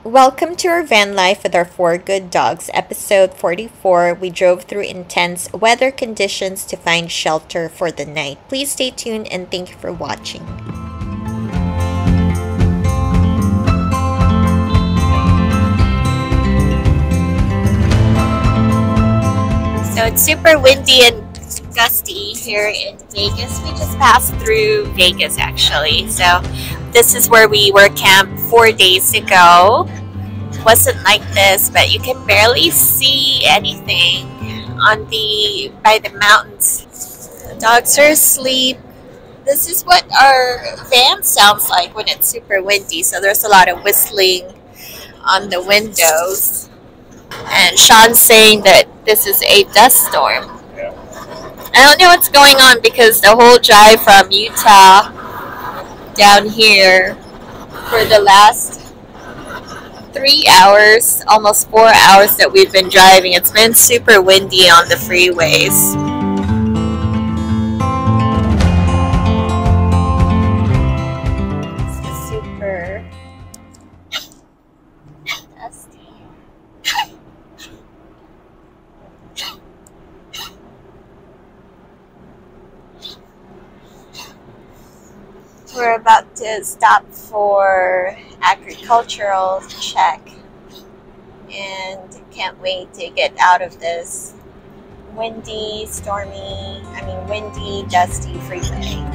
Welcome to our van life with our 4 good dogs, episode 44. We drove through intense weather conditions to find shelter for the night. Please stay tuned and thank you for watching. So it's super windy and gusty here in Vegas. We just passed through Vegas actually. So this is where we were camped 4 days ago. It wasn't like this, but you can barely see anything on by the mountains. The dogs are asleep. This is what our van sounds like when it's super windy. So there's a lot of whistling on the windows. And Sean's saying that this is a dust storm. I don't know what's going on because the whole drive from Utah down here for the last 3 hours, almost 4 hours that we've been driving, it's been super windy on the freeways. It's super dusty. We're about to stop for agricultural check and can't wait to get out of this windy, dusty freeway.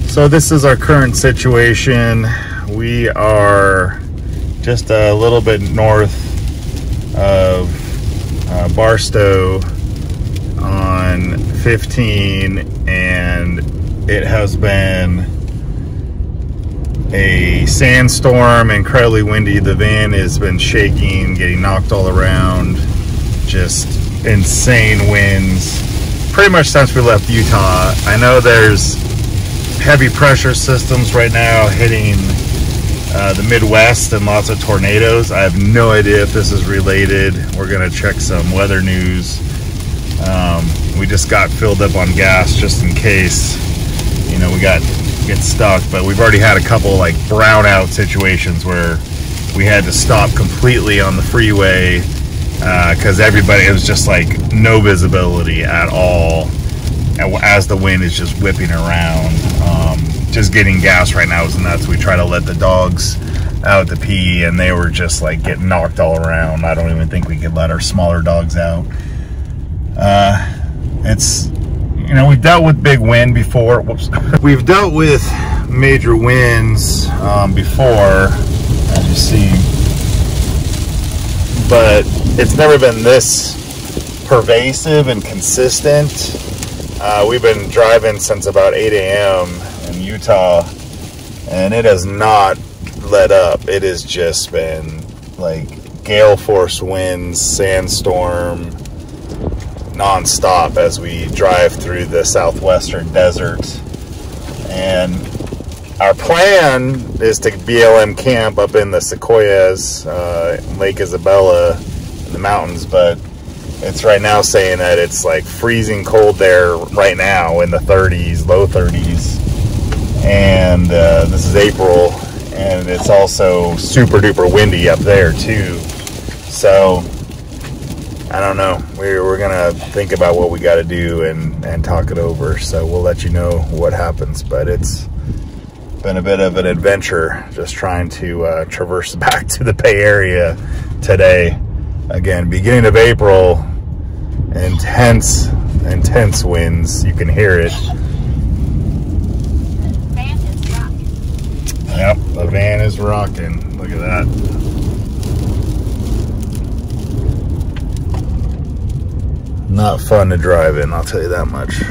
So this is our current situation. We are just a little bit north of Barstow on 15, and it has been a sandstorm, incredibly windy. The van has been shaking, getting knocked all around, just insane winds pretty much since we left Utah. I know there's heavy pressure systems right now hitting the Midwest and lots of tornadoes. I have no idea if this is related. We're gonna check some weather news. We just got filled up on gas just in case, you know, we get stuck, but we've already had a couple like brownout situations where we had to stop completely on the freeway because it was just like no visibility at all as the wind is just whipping around. Just getting gas right now is nuts. We try to let the dogs out to pee and they were just like getting knocked all around. I don't even think we could let our smaller dogs out. It's, you know, we've dealt with big wind before. Whoops. We've dealt with major winds before, as you see, but it's never been this pervasive and consistent. We've been driving since about 8 a.m. in Utah, and it has not let up. It has just been like gale force winds, sandstorm, non-stop as we drive through the southwestern desert. And our plan is to BLM camp up in the Sequoias, Lake Isabella, in the mountains, but it's right now saying that it's like freezing cold there right now in the 30s, low 30s. And this is April, and it's also super duper windy up there too. So I don't know. We're gonna think about what we got to do and talk it over. So we'll let you know what happens. But it's been a bit of an adventure just trying to traverse back to the Bay Area today. Again, beginning of April, intense winds. You can hear it. Yep, the van is rocking. Look at that. Not fun to drive in, I'll tell you that much.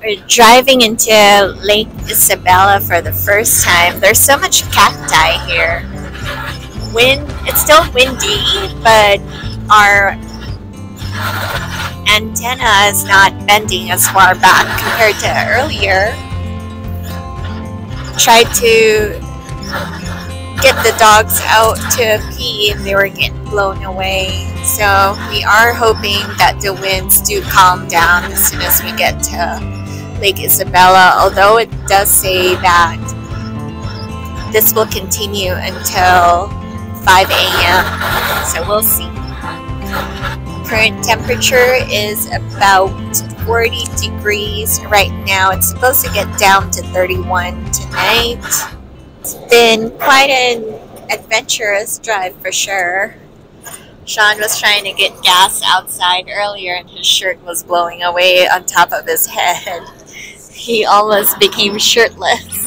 We're driving into Lake Isabella for the first time. There's so much cacti here. It's still windy, but our antenna is not bending as far back compared to earlier. Tried to get the dogs out to pee and they were getting blown away. So we are hoping that the winds do calm down as soon as we get to Lake Isabella, although it does say that this will continue until 5 a.m. So we'll see. Current temperature is about 40 degrees right now. It's supposed to get down to 31 tonight. It's been quite an adventurous drive for sure. Sean was trying to get gas outside earlier and his shirt was blowing away on top of his head. He almost became shirtless.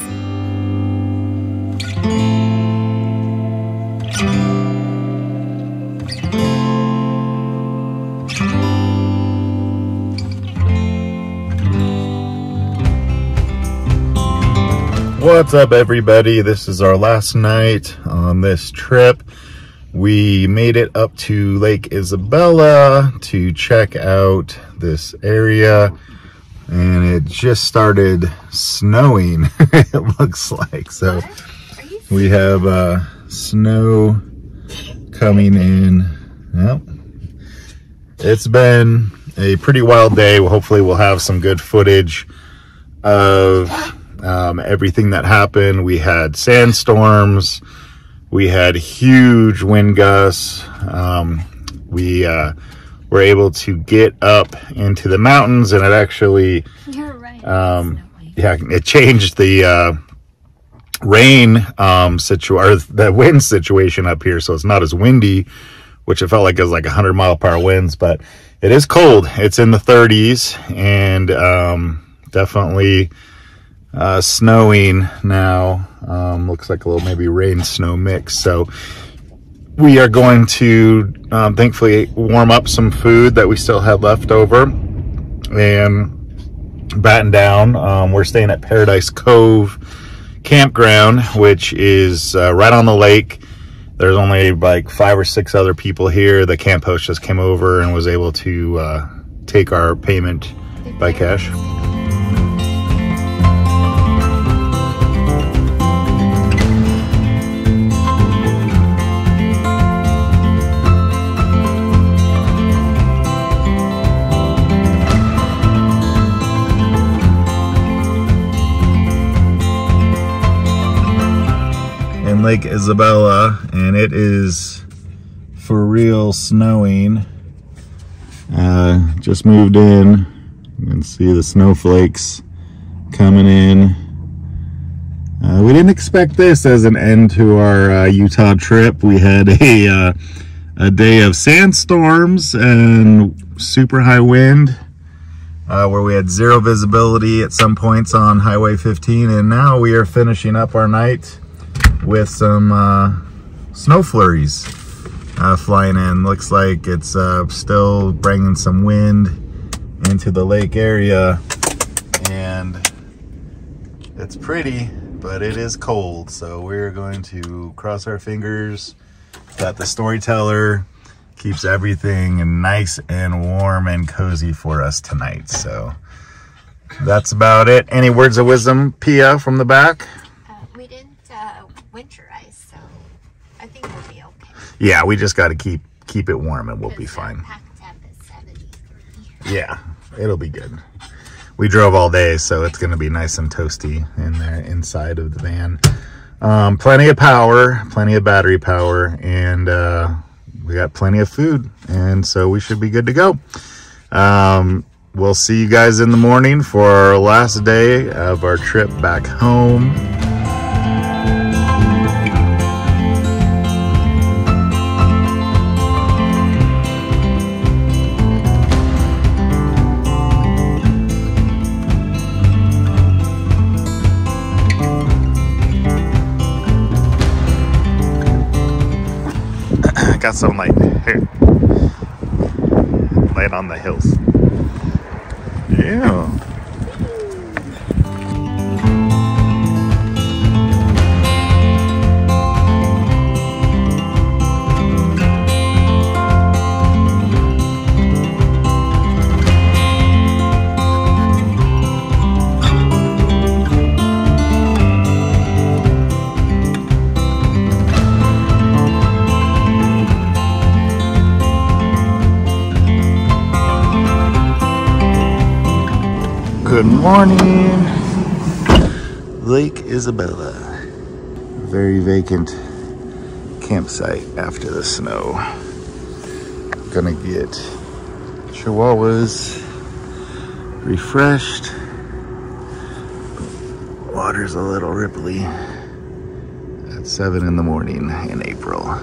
What's up, everybody? This is our last night on this trip. We made it up to Lake Isabella to check out this area, and it just started snowing. It looks like so. We have snow coming in. Yep. It's been a pretty wild day. Hopefully we'll have some good footage of everything that happened. We had sandstorms, we had huge wind gusts. We were able to get up into the mountains, and it actually, you're right. Yeah, it changed the rain or the wind situation up here, so it's not as windy, which it felt like it was like 100-mile-per-hour winds, but it is cold. It's in the 30s, and definitely snowing now. Looks like a little maybe rain snow mix. So we are going to thankfully warm up some food that we still had left over and batten down. We're staying at Paradise Cove Campground, which is right on the lake. There's only like 5 or 6 other people here. The camp host just came over and was able to take our payment by cash. Lake Isabella, and it is for real snowing. Just moved in. You can see the snowflakes coming in. We didn't expect this as an end to our Utah trip. We had a day of sandstorms and super high wind, where we had zero visibility at some points on Highway 15, and now we are finishing up our night with some snow flurries flying in. Looks like it's still bringing some wind into the lake area, and it's pretty, but it is cold. So we're going to cross our fingers that the storyteller keeps everything nice and warm and cozy for us tonight. So that's about it. Any words of wisdom, Pia, from the back? We didn't winterize, so I think we'll be okay. Yeah, we just got to keep it warm and we'll be fine. Pack temp is 73. Yeah, it'll be good. We drove all day, so it's going to be nice and toasty in there inside of the van. Plenty of power, plenty of battery power, and we got plenty of food, and so we should be good to go. We'll see you guys in the morning for our last day of our trip back home. got some light here. Light on the hills. Yeah. Good morning, Lake Isabella. Very vacant campsite after the snow. Gonna get chihuahuas refreshed. Water's a little ripply at 7 in the morning in April.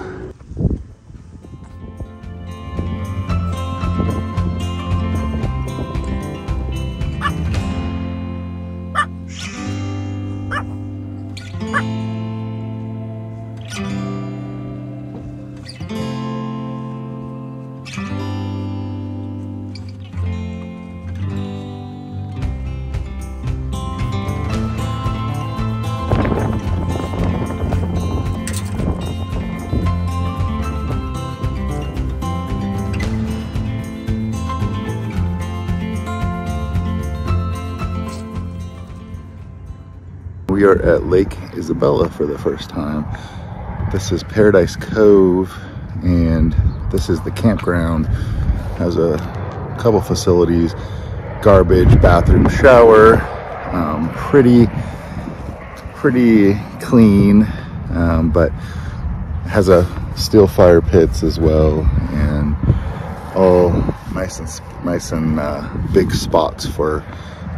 We are at Lake Isabella for the first time. This is Paradise Cove, and this is the campground. Has a couple facilities, garbage, bathroom, shower, pretty clean, but has a steel fire pits as well, and all nice and big spots for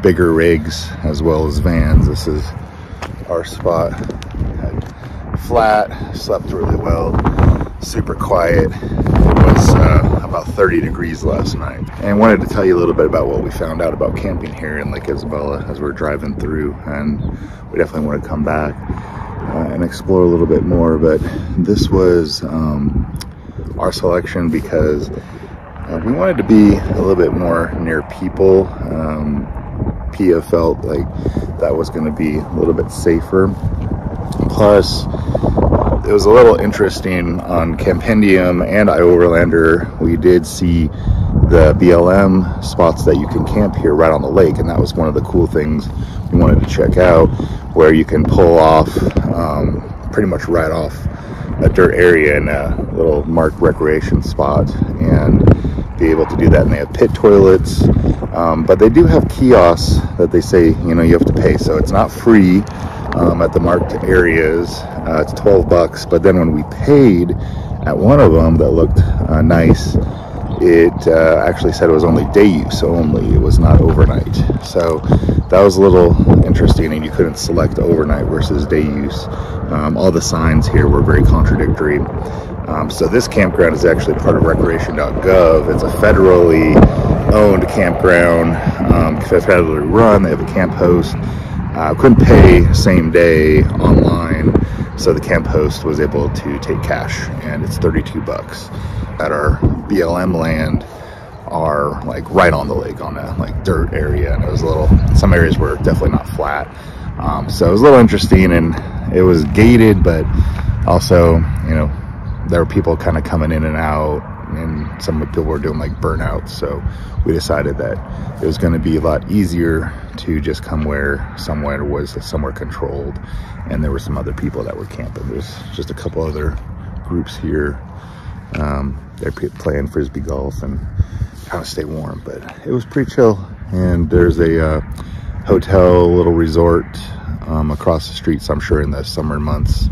bigger rigs as well as vans. This is our spot. Flat, slept really well, super quiet. It was about 30 degrees last night. And wanted to tell you a little bit about what we found out about camping here in Lake Isabella as we're driving through, and we definitely want to come back and explore a little bit more. But this was our selection because we wanted to be a little bit more near people. Pia felt like that was going to be a little bit safer. Plus, it was a little interesting on Campendium and iOverlander. We did see the BLM spots that you can camp here right on the lake, and that was one of the cool things we wanted to check out, where you can pull off pretty much right off a dirt area in a little marked recreation spot and be able to do that. And they have pit toilets, but they do have kiosks that they say, you know, you have to pay, so it's not free at the marked areas. It's $12, but then when we paid at one of them that looked nice, it actually said it was only day use only. It was not overnight, so that was a little interesting, and you couldn't select overnight versus day use. All the signs here were very contradictory. So this campground is actually part of recreation.gov. It's a federally owned campground, federally run. They have a camp host. Couldn't pay same day online, so the camp host was able to take cash, and it's $32. At our blmland are like right on the lake on a like dirt area, and it was a little, some areas were definitely not flat. So it was a little interesting, and it was gated, but also, you know, there were people kind of coming in and out, and some people were doing like burnouts. So we decided that it was going to be a lot easier to just come where somewhere was somewhere controlled, and there were some other people that were camping. There's just a couple other groups here. They're playing frisbee golf and kind of stay warm, but it was pretty chill. And there's a hotel, little resort across the street, so I'm sure in the summer months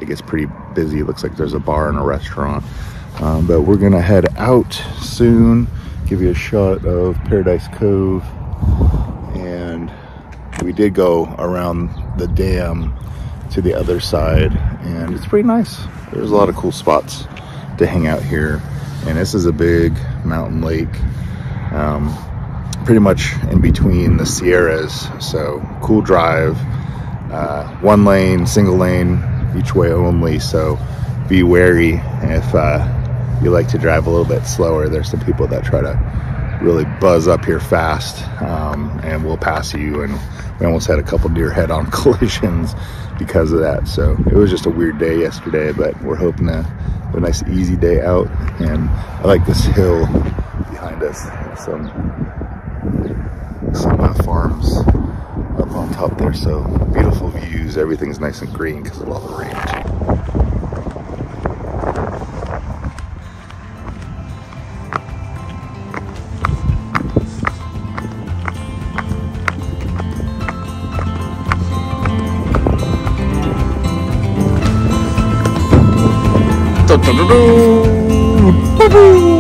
it gets pretty busy. It looks like there's a bar and a restaurant, but we're gonna head out soon, give you a shot of Paradise Cove. And we did go around the dam to the other side, and it's pretty nice. There's a lot of cool spots to hang out here, and this is a big mountain lake, pretty much in between the Sierras, so cool drive, one lane, single lane each way only, so be wary if you like to drive a little bit slower, there's some people that try to really buzz up here fast, and we'll pass you, and we almost had a couple near head-on collisions because of that. So it was just a weird day yesterday, but we're hoping to have a nice easy day out. And I like this hill behind us, some farms up on top there, so beautiful views. Everything's nice and green because of all the rain too. Woo-hoo!